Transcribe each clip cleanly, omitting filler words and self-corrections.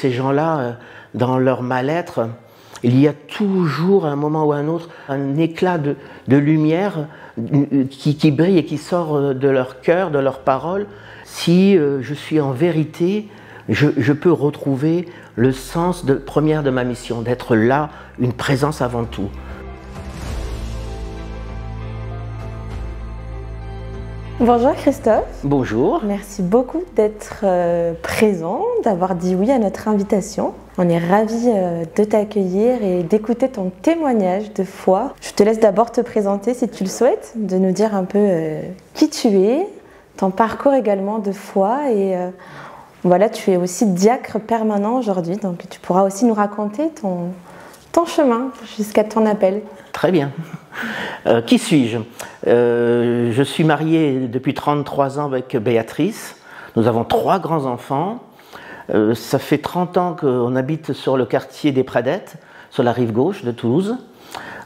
ces gens-là, dans leur mal-être, il y a toujours, à un moment ou à un autre, un éclat de lumière qui brille et qui sort de leur cœur, de leurs paroles. Si je suis en vérité, je peux retrouver le sens première de ma mission, d'être là, une présence avant tout. Bonjour Christophe. Bonjour. Merci beaucoup d'être présent, d'avoir dit oui à notre invitation. On est ravis de t'accueillir et d'écouter ton témoignage de foi. Je te laisse d'abord te présenter si tu le souhaites, de nous dire un peu qui tu es, ton parcours également de foi et voilà, tu es aussi diacre permanent aujourd'hui, donc tu pourras aussi nous raconter ton chemin jusqu'à ton appel. Très bien. Qui suis-je? Je suis marié depuis 33 ans avec Béatrice. Nous avons 3 grands-enfants. Ça fait 30 ans qu'on habite sur le quartier des Pradettes, sur la rive gauche de Toulouse.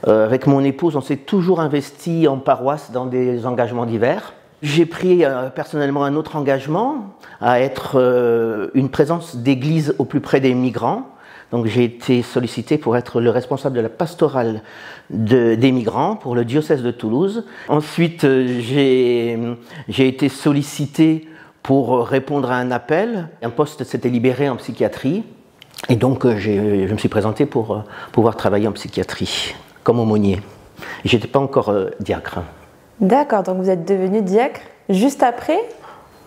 Avec mon épouse, on s'est toujours investi en paroisse dans des engagements divers. J'ai pris personnellement un autre engagement, à être une présence d'église au plus près des migrants. Donc j'ai été sollicité pour être le responsable de la pastorale des migrants pour le diocèse de Toulouse. Ensuite, j'ai été sollicité pour répondre à un appel. Un poste s'était libéré en psychiatrie et donc je me suis présenté pour pouvoir travailler en psychiatrie comme aumônier. Je n'étais pas encore diacre. D'accord, donc vous êtes devenu diacre juste après?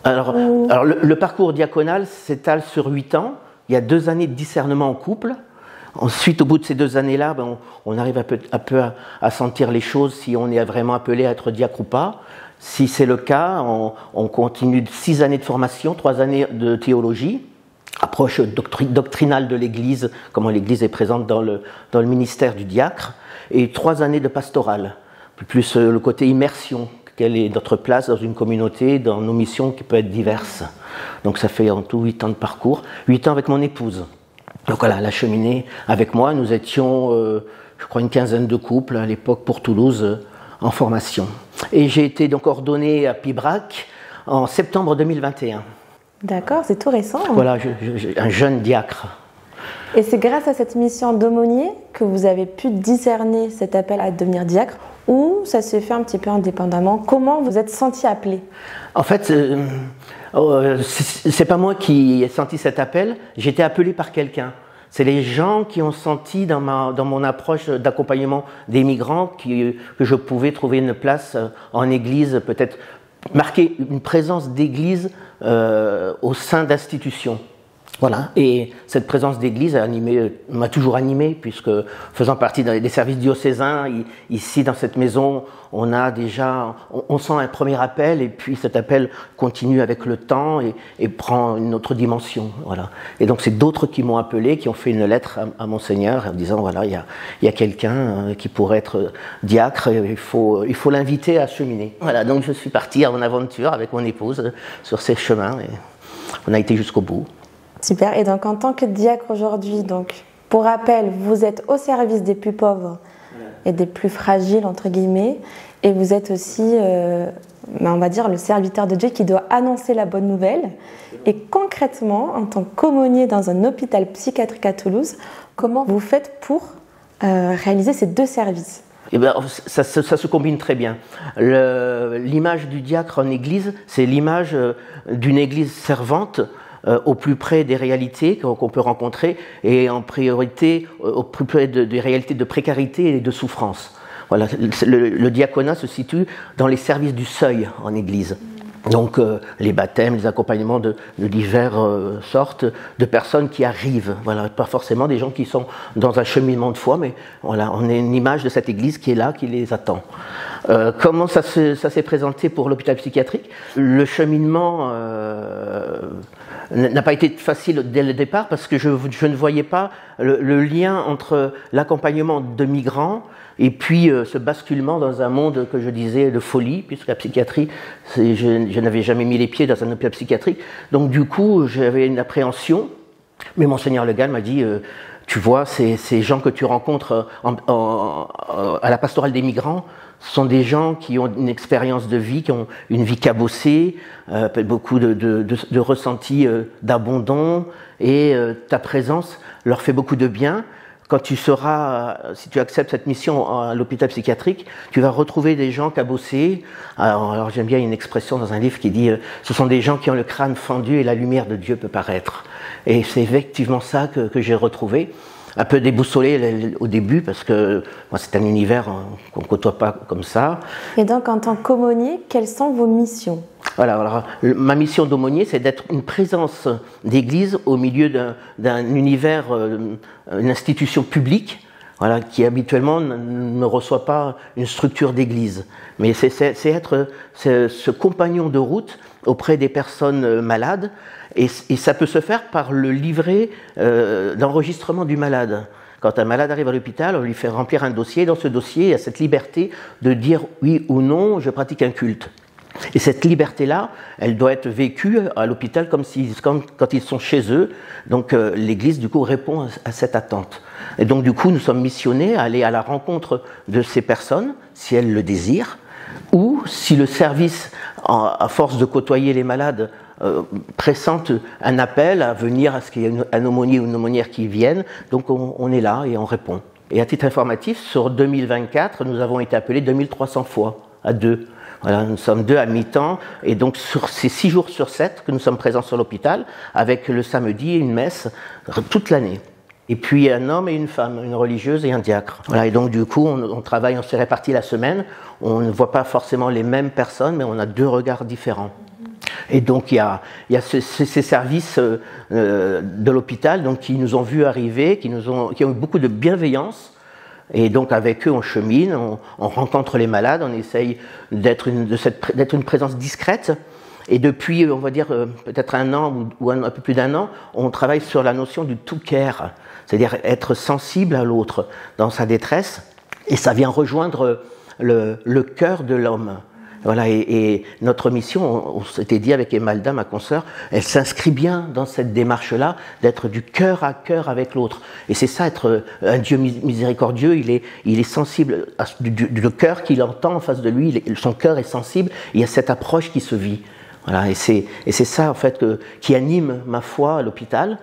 Alors le parcours diaconal s'étale sur 8 ans. Il y a 2 années de discernement en couple. Ensuite, au bout de ces 2 années-là, on arrive un peu à sentir les choses, si on est vraiment appelé à être diacre ou pas. Si c'est le cas, on continue 6 années de formation, 3 années de théologie, approche doctrinale de l'Église, comment l'Église est présente dans le ministère du diacre, et 3 années de pastorale, plus le côté immersion. Quelle est notre place dans une communauté, dans nos missions qui peuvent être diverses. Donc ça fait en tout 8 ans de parcours, 8 ans avec mon épouse. Donc voilà, elle a cheminé avec moi, nous étions, je crois, une quinzaine de couples à l'époque pour Toulouse, en formation. Et j'ai été donc ordonné à Pibrac en septembre 2021. D'accord, c'est tout récent. Voilà, un jeune diacre. Et c'est grâce à cette mission d'aumônier que vous avez pu discerner cet appel à devenir diacre, ou ça s'est fait un petit peu indépendamment? Comment vous êtes senti appelé? En fait, c'est pas moi qui ai senti cet appel, j'ai été appelé par quelqu'un. C'est les gens qui ont senti dans mon approche d'accompagnement des migrants que je pouvais trouver une place en église, peut-être marquer une présence d'église au sein d'institutions. Voilà, et cette présence d'église m'a toujours animé, puisque faisant partie des services diocésains, ici dans cette maison, on sent un premier appel, et puis cet appel continue avec le temps et prend une autre dimension. Voilà. Et donc c'est d'autres qui m'ont appelé, qui ont fait une lettre à Monseigneur en disant voilà, il y a quelqu'un qui pourrait être diacre, et il faut l'inviter à cheminer. Voilà, donc je suis parti en aventure avec mon épouse sur ces chemins, et on a été jusqu'au bout. Super, et donc en tant que diacre aujourd'hui, donc pour rappel, vous êtes au service des plus pauvres et des plus fragiles, entre guillemets, et vous êtes aussi, on va dire, le serviteur de Dieu qui doit annoncer la bonne nouvelle. Et concrètement, en tant qu'aumônier dans un hôpital psychiatrique à Toulouse, comment vous faites pour réaliser ces 2 services? Eh bien, ça se combine très bien. L'image du diacre en église, c'est l'image d'une église servante, au plus près des réalités qu'on peut rencontrer et en priorité au plus près des réalités de précarité et de souffrance. Voilà, le diaconat se situe dans les services du seuil en Église. Donc les baptêmes, les accompagnements de diverses sortes de personnes qui arrivent. Voilà, pas forcément des gens qui sont dans un cheminement de foi, mais voilà, on est une image de cette Église qui est là, qui les attend. Comment ça s'est présenté pour l'hôpital psychiatrique? Le cheminement n'a pas été facile dès le départ parce que je ne voyais pas le lien entre l'accompagnement de migrants et puis ce basculement dans un monde que je disais de folie, puisque la psychiatrie, je n'avais jamais mis les pieds dans un hôpital psychiatrique. Donc du coup, j'avais une appréhension Mais Monseigneur Le Gall m'a dit, tu vois, ces gens que tu rencontres à la pastorale des migrants, ce sont des gens qui ont une expérience de vie, qui ont une vie cabossée, beaucoup de ressentis d'abandon, et ta présence leur fait beaucoup de bien. Quand tu seras, si tu acceptes cette mission à l'hôpital psychiatrique, tu vas retrouver des gens cabossés. Alors j'aime bien une expression dans un livre qui dit ce sont des gens qui ont le crâne fendu et la lumière de Dieu peut paraître. Et c'est effectivement ça que j'ai retrouvé. Un peu déboussolé au début parce que moi, c'est un univers qu'on ne côtoie pas comme ça. Et donc en tant qu'aumônier, quelles sont vos missions ? Voilà, alors, ma mission d'aumônier, c'est d'être une présence d'église au milieu d'un univers, une institution publique, voilà, qui habituellement ne reçoit pas une structure d'église. Mais c'est être ce compagnon de route auprès des personnes malades, et ça peut se faire par le livret d'enregistrement du malade. Quand un malade arrive à l'hôpital, on lui fait remplir un dossier. Dans ce dossier, il y a cette liberté de dire oui ou non, je pratique un culte. Et cette liberté-là, elle doit être vécue à l'hôpital comme quand ils sont chez eux. Donc l'Église, du coup, répond à cette attente. Et donc, du coup, nous sommes missionnés à aller à la rencontre de ces personnes, si elles le désirent, ou si le service, à force de côtoyer les malades, pressente un appel à venir, à ce qu'il y ait un aumônier ou une aumônière qui vienne. Donc on est là et on répond. Et à titre informatif, sur 2024, nous avons été appelés 2300 fois, à 2. Voilà, nous sommes 2 à mi-temps, et donc sur ces 6 jours sur 7 que nous sommes présents sur l'hôpital, avec le samedi une messe toute l'année. Et puis un homme et une femme, une religieuse et un diacre. Voilà, et donc du coup, on travaille, on s'est réparti la semaine, on ne voit pas forcément les mêmes personnes, mais on a 2 regards différents. Et donc il y a ces services de l'hôpital donc, qui nous ont vus arriver, qui ont eu beaucoup de bienveillance. Et donc avec eux on chemine, on rencontre les malades, on essaye d'être une présence discrète. Et depuis, on va dire, peut-être un an ou un peu plus d'un an, on travaille sur la notion du to care, c'est-à-dire être sensible à l'autre dans sa détresse. Et ça vient rejoindre le cœur de l'homme. Voilà, et notre mission, on s'était dit avec Emalda, ma consoeur, elle s'inscrit bien dans cette démarche-là, d'être du cœur à cœur avec l'autre. Et c'est ça, être un Dieu miséricordieux, il est sensible du cœur qu'il entend en face de lui, son cœur est sensible, il y a cette approche qui se vit. Voilà, et c'est ça, en fait, qui anime ma foi à l'hôpital.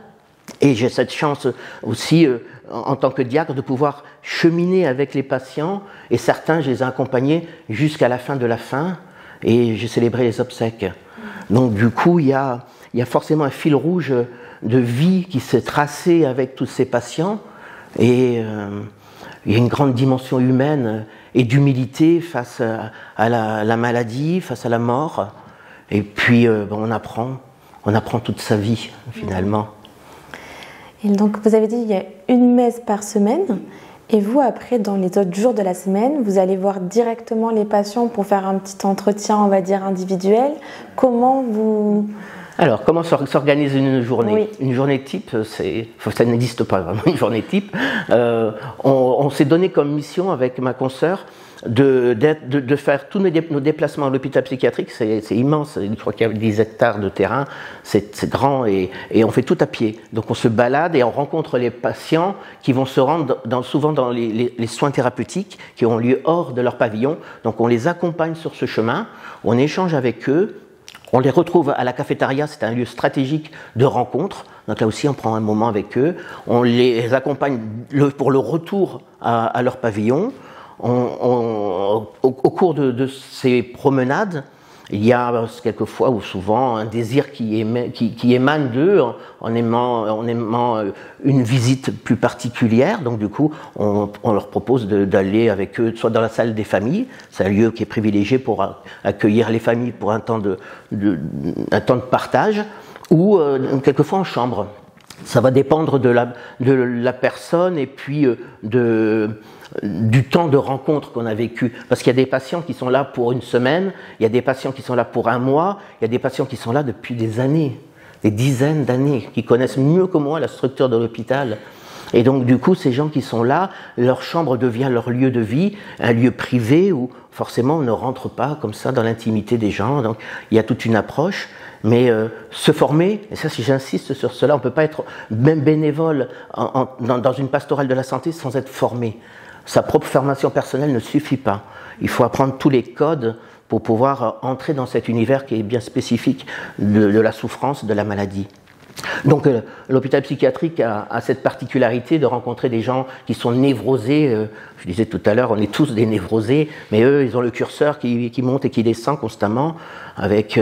Et j'ai cette chance aussi, en tant que diacre, de pouvoir cheminer avec les patients. Et certains, je les ai accompagnés jusqu'à la fin de la fin. Et j'ai célébré les obsèques. Donc du coup, il y a forcément un fil rouge de vie qui s'est tracé avec tous ces patients. Et il y a une grande dimension humaine et d'humilité face à la maladie, face à la mort. Et puis, on apprend toute sa vie, finalement. Et donc, vous avez dit qu'il y a une messe par semaine. Et vous, après, dans les autres jours de la semaine, vous allez voir directement les patients pour faire un petit entretien, on va dire, individuel. Comment vous... Alors, comment s'organise une journée ? Oui. Une journée type, ça n'existe pas vraiment, une journée type. On s'est donné comme mission avec ma consoeur de faire tous nos déplacements à l'hôpital psychiatrique. C'est immense, je crois qu'il y a 10 hectares de terrain, c'est grand et on fait tout à pied. Donc on se balade et on rencontre les patients qui vont se rendre souvent dans les soins thérapeutiques qui ont lieu hors de leur pavillon. Donc on les accompagne sur ce chemin, on échange avec eux. On les retrouve à la cafétéria, c'est un lieu stratégique de rencontre. Donc là aussi, on prend un moment avec eux. On les accompagne pour le retour à leur pavillon. Au cours de ces promenades, il y a quelquefois ou souvent un désir qui émane d'eux en aimant une visite plus particulière. Donc du coup, on leur propose d'aller avec eux, soit dans la salle des familles, c'est un lieu qui est privilégié pour accueillir les familles pour un temps de partage, ou quelquefois en chambre. Ça va dépendre de la personne et puis du temps de rencontre qu'on a vécu. Parce qu'il y a des patients qui sont là pour une semaine, il y a des patients qui sont là pour un mois, il y a des patients qui sont là depuis des années, des dizaines d'années, qui connaissent mieux que moi la structure de l'hôpital. Et donc du coup, ces gens qui sont là, leur chambre devient leur lieu de vie, un lieu privé où forcément on ne rentre pas comme ça dans l'intimité des gens. Donc il y a toute une approche. Mais se former, et ça si j'insiste sur cela, on ne peut pas être même bénévole dans une pastorale de la santé sans être formé. Sa propre formation personnelle ne suffit pas. Il faut apprendre tous les codes pour pouvoir entrer dans cet univers qui est bien spécifique de la souffrance, de la maladie. Donc l'hôpital psychiatrique a cette particularité de rencontrer des gens qui sont névrosés. Je disais tout à l'heure, on est tous des névrosés, mais eux, ils ont le curseur qui monte et qui descend constamment avec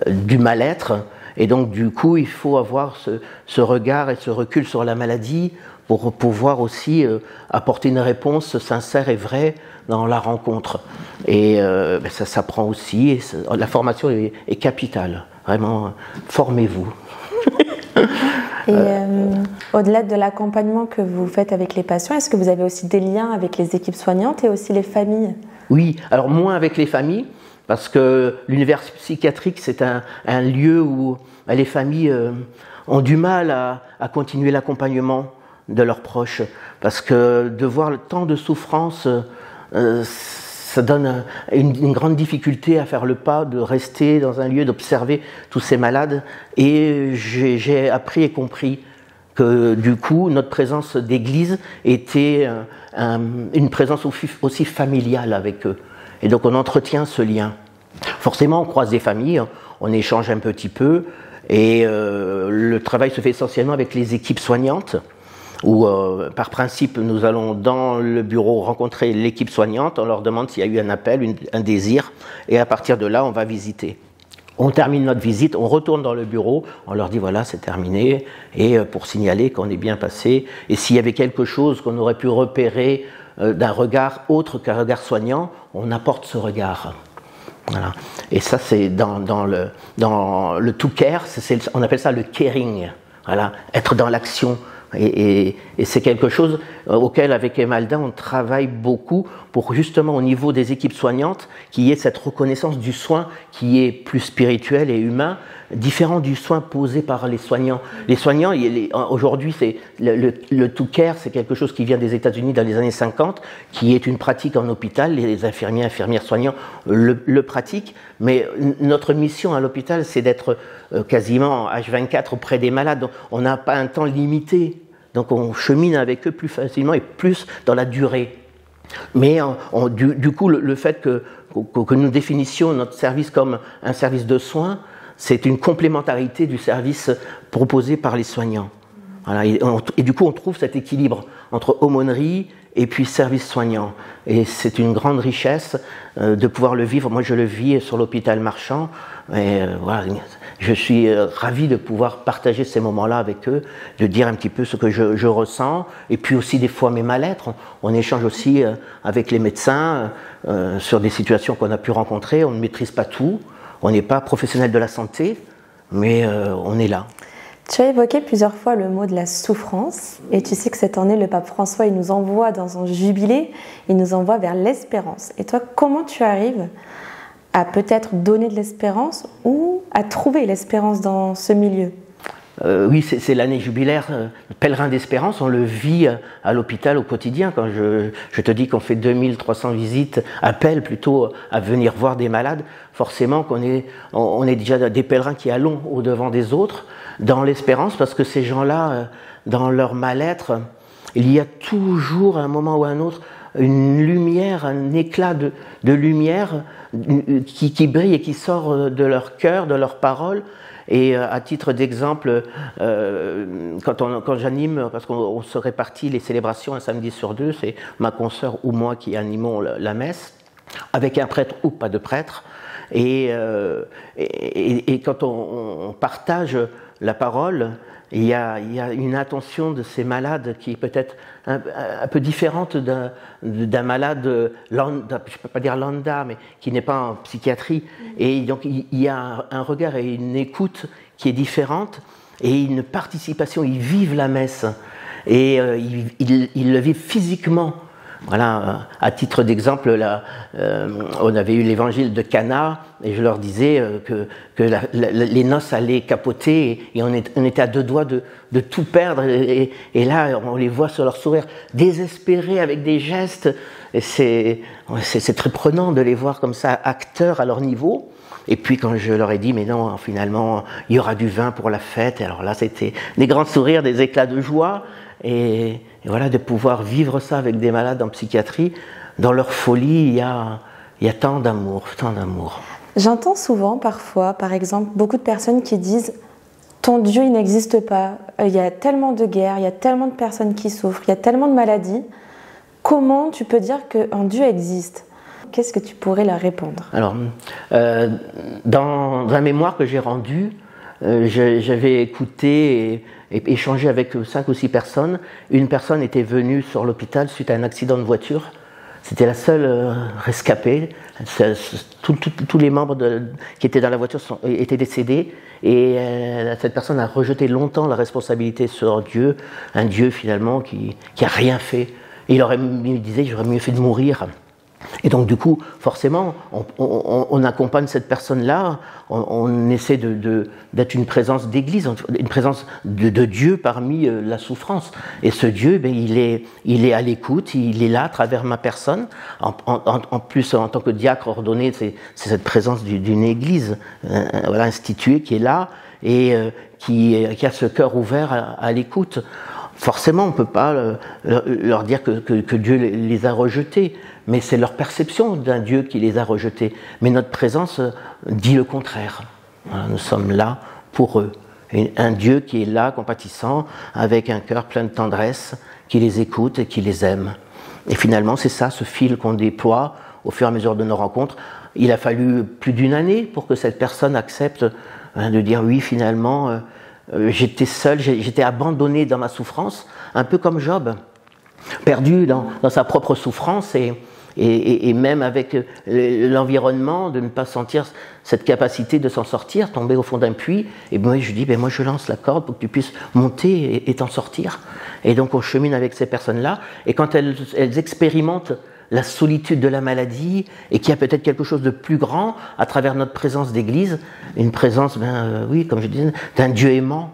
du mal-être. Et donc du coup, il faut avoir ce regard et ce recul sur la maladie pour pouvoir aussi apporter une réponse sincère et vraie dans la rencontre. Et ça s'apprend aussi, et la formation est capitale. Vraiment, formez-vous. Et au-delà de l'accompagnement que vous faites avec les patients, est-ce que vous avez aussi des liens avec les équipes soignantes et aussi les familles? Oui, alors moins avec les familles, parce que l'univers psychiatrique, c'est un lieu où les familles ont du mal à continuer l'accompagnement de leurs proches, parce que de voir tant de souffrance, ça donne une grande difficulté à faire le pas, de rester dans un lieu, d'observer tous ces malades. Et j'ai appris et compris que du coup, notre présence d'église était une présence aussi familiale avec eux. Et donc on entretient ce lien. Forcément, on croise des familles, on échange un petit peu, et le travail se fait essentiellement avec les équipes soignantes, où par principe nous allons dans le bureau rencontrer l'équipe soignante, on leur demande s'il y a eu un appel, un désir, et à partir de là on va visiter. On termine notre visite, on retourne dans le bureau, on leur dit voilà c'est terminé, et pour signaler qu'on est bien passé, et s'il y avait quelque chose qu'on aurait pu repérer d'un regard autre qu'un regard soignant, on apporte ce regard. Voilà. Et ça c'est dans le to care, on appelle ça le caring, voilà, être dans l'action. Et c'est quelque chose auquel, avec Emalda, on travaille beaucoup pour justement au niveau des équipes soignantes qu'il y ait cette reconnaissance du soin qui est plus spirituel et humain, différent du soin posé par les soignants. Les soignants, aujourd'hui, c'est le to care, c'est quelque chose qui vient des États-Unis dans les années 50, qui est une pratique en hôpital. Les infirmières soignants le pratiquent, mais notre mission à l'hôpital, c'est d'être quasiment H24 auprès des malades. Donc, on n'a pas un temps limité. Donc on chemine avec eux plus facilement et plus dans la durée. Mais du coup, le fait que nous définissions notre service comme un service de soins, c'est une complémentarité du service proposé par les soignants. Voilà, et du coup, on trouve cet équilibre entre aumônerie et puis service soignant. Et c'est une grande richesse de pouvoir le vivre. Moi, je le vis sur l'hôpital Marchand. Et voilà, je suis ravi de pouvoir partager ces moments-là avec eux, de dire un petit peu ce que je ressens, et puis aussi des fois mes mal-être. On échange aussi avec les médecins sur des situations qu'on a pu rencontrer. On ne maîtrise pas tout, on n'est pas professionnel de la santé, mais on est là. Tu as évoqué plusieurs fois le mot de la souffrance, et tu sais que cette année, le pape François, il nous envoie dans son jubilé, il nous envoie vers l'espérance. Et toi, comment tu arrives à peut-être donner de l'espérance ou à trouver l'espérance dans ce milieu? Oui, c'est l'année jubilaire, pèlerin d'espérance, on le vit à l'hôpital au quotidien. Quand je te dis qu'on fait 2300 visites, appels plutôt à venir voir des malades, forcément qu'on on est déjà des pèlerins qui allons au-devant des autres, dans l'espérance, parce que ces gens-là, dans leur mal-être, il y a toujours, à un moment ou à un autre, une lumière, un éclat de lumière qui brille et qui sort de leur cœur, de leurs paroles. Et à titre d'exemple, quand j'anime, parce qu'on se répartit les célébrations un samedi sur deux, c'est ma consoeur ou moi qui animons la messe, avec un prêtre ou pas de prêtre. Et quand on partage la parole, il y a une attention de ces malades qui est peut-être un peu différente d'un malade, je ne peux pas dire lambda, mais qui n'est pas en psychiatrie. Et donc il y a un regard et une écoute qui est différente et une participation. Ils vivent la messe et ils le vivent physiquement. Voilà, à titre d'exemple, on avait eu l'évangile de Cana et je leur disais que les noces allaient capoter et on était à deux doigts de tout perdre et là on les voit sur leur sourire désespérés avec des gestes et c'est très prenant de les voir comme ça acteurs à leur niveau Et puis quand je leur ai dit, mais non, finalement, il y aura du vin pour la fête, et alors là, c'était des grands sourires, des éclats de joie, et voilà, de pouvoir vivre ça avec des malades en psychiatrie, dans leur folie, il y a tant d'amour, tant d'amour. J'entends souvent, parfois, par exemple, beaucoup de personnes qui disent « ton Dieu, il n'existe pas, il y a tellement de guerres, il y a tellement de personnes qui souffrent, il y a tellement de maladies, comment tu peux dire qu'un Dieu existe ?» Qu'est-ce que tu pourrais leur répondre? Alors, dans un mémoire que j'ai rendu, j'avais écouté et échangé avec 5 ou 6 personnes. Une personne était venue sur l'hôpital suite à un accident de voiture. C'était la seule rescapée. Tous les membres qui étaient dans la voiture étaient décédés. Et cette personne a rejeté longtemps la responsabilité sur Dieu, un Dieu finalement qui a rien fait. Et il disait, j'aurais mieux fait de mourir. Et donc du coup, forcément, on accompagne cette personne-là, on essaie d'être une présence d'église, une présence de Dieu parmi la souffrance. Et ce Dieu, ben, il est à l'écoute, il est là à travers ma personne. En plus, en tant que diacre ordonné, c'est cette présence d'une église voilà, instituée qui est là et qui a ce cœur ouvert à l'écoute. Forcément, on ne peut pas leur dire que Dieu les a rejetés, mais c'est leur perception d'un Dieu qui les a rejetés. Mais notre présence dit le contraire. Voilà, nous sommes là pour eux. Et un Dieu qui est là, compatissant, avec un cœur plein de tendresse, qui les écoute et qui les aime. Et finalement, c'est ça, ce fil qu'on déploie au fur et à mesure de nos rencontres. Il a fallu plus d'1 année pour que cette personne accepte de dire oui, finalement... j'étais seul, j'étais abandonné dans ma souffrance, un peu comme Job, perdu dans sa propre souffrance et même avec l'environnement, de ne pas sentir cette capacité de s'en sortir, tomber au fond d'un puits. Et moi je dis, moi je lance la corde pour que tu puisses monter et t'en sortir. Et donc on chemine avec ces personnes-là, et quand elles expérimentent la solitude de la maladie, et qu'il y a peut-être quelque chose de plus grand à travers notre présence d'église, une présence, oui, comme je disais, d'un Dieu aimant.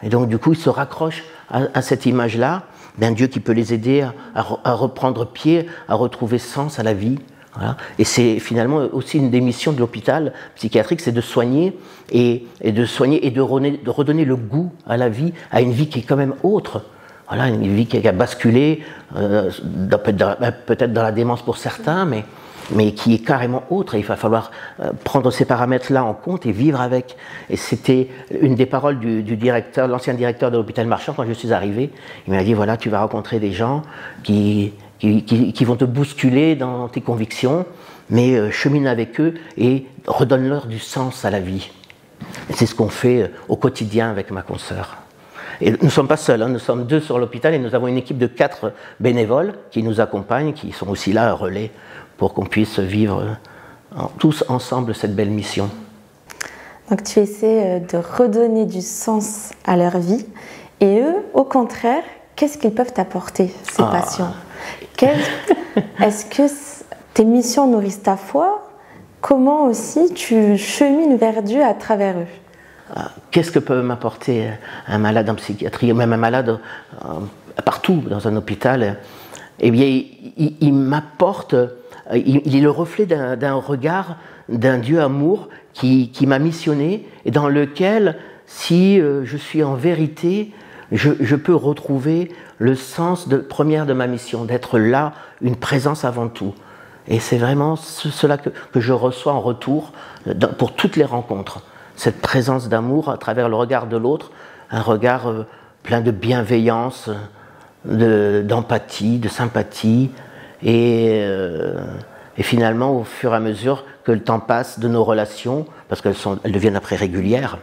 Et donc du coup, ils se raccrochent à cette image-là, d'un Dieu qui peut les aider à reprendre pied, à retrouver sens à la vie. Voilà. Et c'est finalement aussi une des missions de l'hôpital psychiatrique, c'est de soigner et de redonner le goût à la vie, à une vie qui est quand même autre. Voilà, une vie qui a basculé, peut-être dans la démence pour certains, mais qui est carrément autre. Et il va falloir prendre ces paramètres-là en compte et vivre avec. Et c'était une des paroles du directeur, l'ancien directeur de l'hôpital Marchand, quand je suis arrivé. Il m'a dit, voilà, tu vas rencontrer des gens qui vont te bousculer dans tes convictions, mais chemine avec eux et redonne-leur du sens à la vie. Et c'est ce qu'on fait au quotidien avec ma consoeur. Et nous ne sommes pas seuls, nous sommes 2 sur l'hôpital et nous avons une équipe de 4 bénévoles qui nous accompagnent, qui sont aussi là à relais pour qu'on puisse vivre tous ensemble cette belle mission. Donc tu essaies de redonner du sens à leur vie, et eux, au contraire, qu'est-ce qu'ils peuvent t'apporter, ces patients? Est-ce que tes missions nourrissent ta foi? Comment aussi tu chemines vers Dieu à travers eux? Qu'est-ce que peut m'apporter un malade en psychiatrie, ou même un malade partout dans un hôpital? Eh bien, il m'apporte, il est le reflet d'un regard d'un Dieu amour qui m'a missionné et dans lequel, si je suis en vérité, je peux retrouver le sens première de ma mission, d'être là, une présence avant tout. Et c'est vraiment cela que je reçois en retour pour toutes les rencontres. Cette présence d'amour à travers le regard de l'autre, un regard plein de bienveillance, d'empathie, de sympathie, et finalement, au fur et à mesure que le temps passe de nos relations, parce qu'elles deviennent après régulières,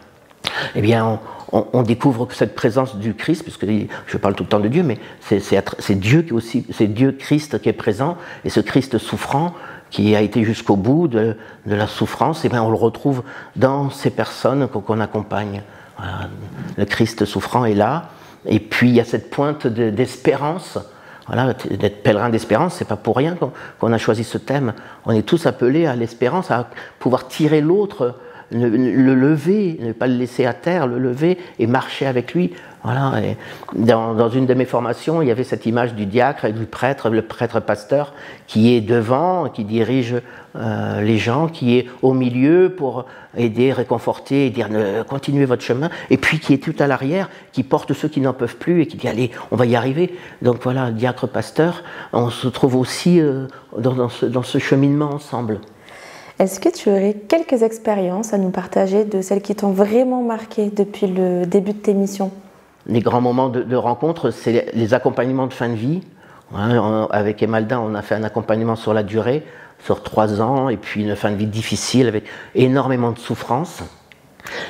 eh bien, on découvre que cette présence du Christ, puisque je parle tout le temps de Dieu, mais c'est Dieu qui aussi, c'est Dieu Christ qui est présent, et ce Christ souffrant, qui a été jusqu'au bout de la souffrance, et bien on le retrouve dans ces personnes qu'on accompagne. Voilà. Le Christ souffrant est là, et puis il y a cette pointe d'espérance. Voilà, d'être pèlerin d'espérance, c'est pas pour rien qu'on a choisi ce thème. On est tous appelés à l'espérance, à pouvoir tirer l'autre le lever, ne pas le laisser à terre, le lever et marcher avec lui. Voilà. Et dans une de mes formations, il y avait cette image du diacre et du prêtre, le prêtre pasteur, qui est devant, qui dirige les gens, qui est au milieu pour aider, réconforter, et dire continuez votre chemin, et puis qui est tout à l'arrière, qui porte ceux qui n'en peuvent plus et qui dit allez, on va y arriver. Donc voilà, diacre pasteur, on se trouve aussi dans ce cheminement ensemble. Est-ce que tu aurais quelques expériences à nous partager de celles qui t'ont vraiment marqué depuis le début de tes missions? Les grands moments de rencontre, c'est les accompagnements de fin de vie. Avec Emaldin, on a fait un accompagnement sur la durée, sur 3 ans, et puis une fin de vie difficile avec énormément de souffrance.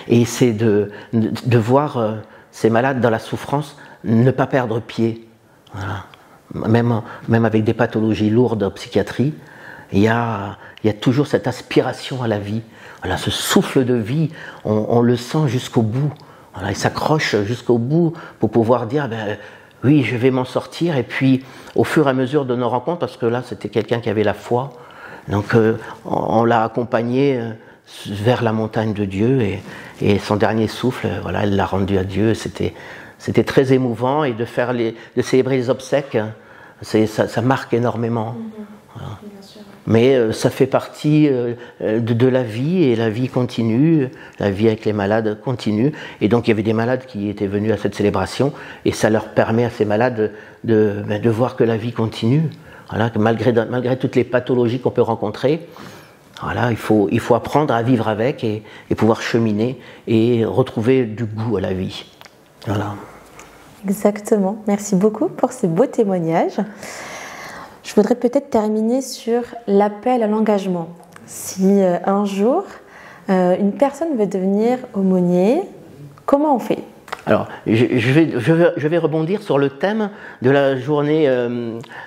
Et c'est de voir ces malades dans la souffrance ne pas perdre pied. Voilà. Même avec des pathologies lourdes en psychiatrie, il y a toujours cette aspiration à la vie. Voilà, ce souffle de vie, on le sent jusqu'au bout. Voilà, il s'accroche jusqu'au bout pour pouvoir dire oui, je vais m'en sortir. Et puis, au fur et à mesure de nos rencontres, parce que là, c'était quelqu'un qui avait la foi, donc on l'a accompagné vers la montagne de Dieu et son dernier souffle, voilà, elle l'a rendu à Dieu. C'était très émouvant et de célébrer les obsèques, ça marque énormément. Voilà. Mais ça fait partie de la vie et la vie continue, la vie avec les malades continue. Et donc il y avait des malades qui étaient venus à cette célébration et ça leur permet à ces malades de voir que la vie continue. Voilà, que malgré toutes les pathologies qu'on peut rencontrer, voilà, il faut apprendre à vivre avec et pouvoir cheminer et retrouver du goût à la vie. Voilà. Exactement. Merci beaucoup pour ces beaux témoignages. Je voudrais peut-être terminer sur l'appel à l'engagement. Si un jour, une personne veut devenir aumônier, comment on fait? Alors, je vais rebondir sur le thème de la journée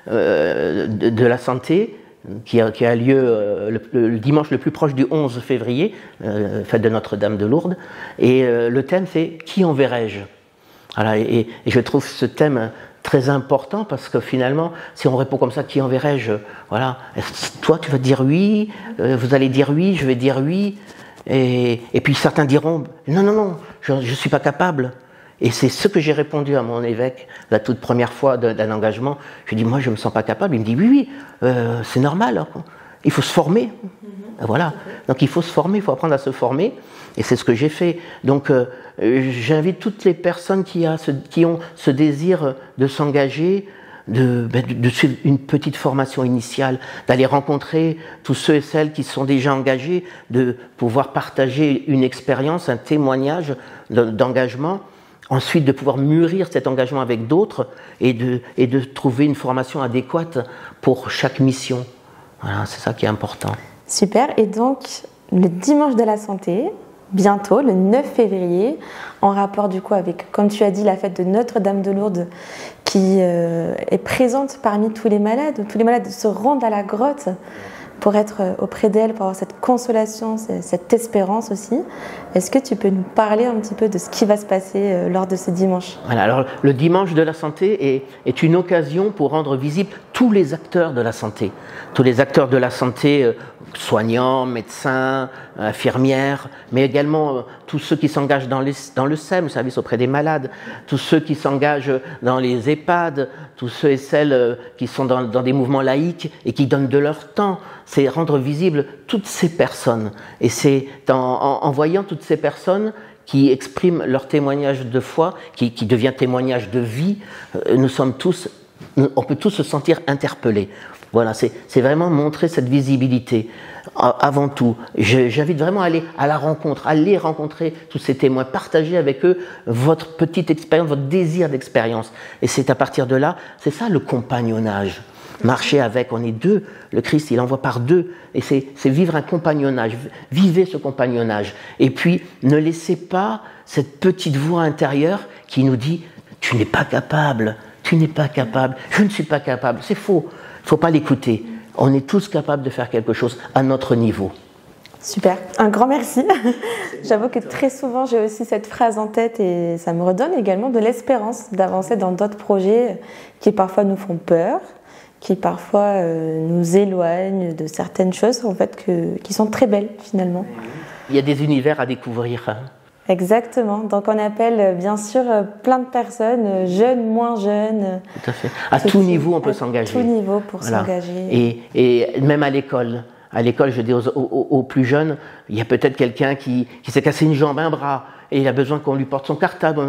de la santé qui a lieu le dimanche le plus proche du 11 février, fête de Notre-Dame de Lourdes. Et le thème, c'est « Qui enverrai-je » Voilà, et je trouve ce thème très important parce que finalement, si on répond comme ça, qui enverrai-je? Voilà, toi tu vas dire oui, vous allez dire oui, je vais dire oui, et puis certains diront non, je ne suis pas capable. Et c'est ce que j'ai répondu à mon évêque la toute première fois d'un engagement. Je lui ai dit moi je ne me sens pas capable. Il me dit oui, c'est normal, hein. Il faut se former. Voilà, donc il faut se former, il faut apprendre à se former, et c'est ce que j'ai fait. Donc j'invite toutes les personnes qui ont ce désir de s'engager, de suivre une petite formation initiale, d'aller rencontrer tous ceux et celles qui sont déjà engagés, de pouvoir partager une expérience, un témoignage d'engagement, ensuite de pouvoir mûrir cet engagement avec d'autres et de trouver une formation adéquate pour chaque mission. Voilà, c'est ça qui est important. Super, et donc le dimanche de la santé, bientôt, le 9 février, en rapport du coup avec, comme tu as dit, la fête de Notre-Dame de Lourdes qui est présente parmi tous les malades. Tous les malades se rendent à la grotte pour être auprès d'elle, pour avoir cette consolation, cette espérance aussi. Est-ce que tu peux nous parler un petit peu de ce qui va se passer lors de ce dimanche? Voilà, alors le dimanche de la santé est une occasion pour rendre visible tous les acteurs de la santé. Tous les acteurs de la santé, soignants, médecins, infirmières, mais également tous ceux qui s'engagent dans le SEM, le service auprès des malades, tous ceux qui s'engagent dans les EHPAD, tous ceux et celles qui sont dans des mouvements laïques et qui donnent de leur temps. C'est rendre visible toutes ces personnes. Et c'est en voyant toutes ces personnes qui expriment leur témoignage de foi, qui devient témoignage de vie, on peut tous se sentir interpellés. Voilà, c'est vraiment montrer cette visibilité avant tout. J'invite vraiment à aller à la rencontre, à aller rencontrer tous ces témoins, partager avec eux votre petite expérience, votre désir d'expérience. Et c'est à partir de là, c'est ça le compagnonnage. Marcher avec, on est deux, le Christ il envoie par deux, et c'est vivre un compagnonnage, vivez ce compagnonnage. Et puis ne laissez pas cette petite voix intérieure qui nous dit « tu n'es pas capable, je ne suis pas capable », c'est faux, il ne faut pas l'écouter, on est tous capables de faire quelque chose à notre niveau. Super, un grand merci. J'avoue que très souvent j'ai aussi cette phrase en tête et ça me redonne également de l'espérance d'avancer dans d'autres projets qui parfois nous font peur, qui parfois nous éloignent de certaines choses en fait qui sont très belles finalement. Il y a des univers à découvrir. Hein. Exactement. Donc on appelle bien sûr plein de personnes, jeunes, moins jeunes. Tout à fait. À tout niveau, on peut s'engager. À tout niveau pour s'engager. Et même à l'école. À l'école, je dis aux plus jeunes, il y a peut-être quelqu'un qui s'est cassé une jambe, un bras, et il a besoin qu'on lui porte son cartable.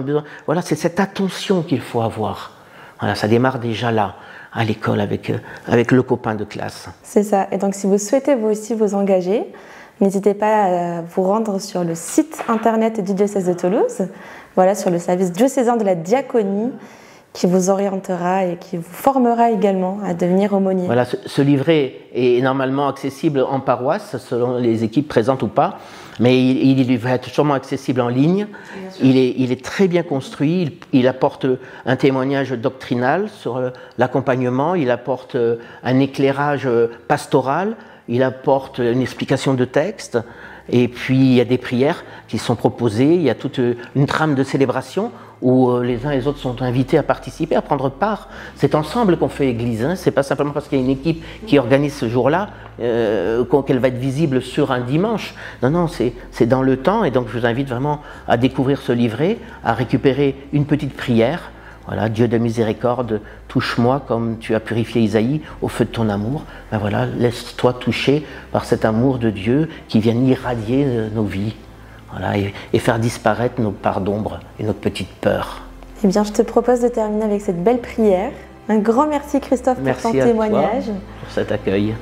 Voilà, c'est cette attention qu'il faut avoir. Voilà, ça démarre déjà là, à l'école, avec le copain de classe. C'est ça. Et donc, si vous souhaitez vous aussi vous engager, n'hésitez pas à vous rendre sur le site internet du diocèse de Toulouse, voilà, sur le service diocésain de la diaconie, qui vous orientera et qui vous formera également à devenir aumônier. Voilà, ce livret est normalement accessible en paroisse, selon les équipes présentes ou pas, mais il va être sûrement accessible en ligne. Il est très bien construit, il apporte un témoignage doctrinal sur l'accompagnement, il apporte un éclairage pastoral, il apporte une explication de texte, et puis il y a des prières qui sont proposées, il y a toute une trame de célébration où les uns et les autres sont invités à participer, à prendre part. C'est ensemble qu'on fait Église, hein. C'est pas simplement parce qu'il y a une équipe qui organise ce jour-là qu'elle va être visible sur un dimanche. Non, non, c'est dans le temps, et donc je vous invite vraiment à découvrir ce livret, à récupérer une petite prière. Voilà, Dieu de miséricorde, touche-moi comme tu as purifié Isaïe au feu de ton amour. Ben voilà, laisse-toi toucher par cet amour de Dieu qui vient irradier nos vies. Voilà, et faire disparaître nos parts d'ombre et nos petites peurs. Eh bien, je te propose de terminer avec cette belle prière. Un grand merci Christophe pour ton témoignage. Merci à toi pour cet accueil.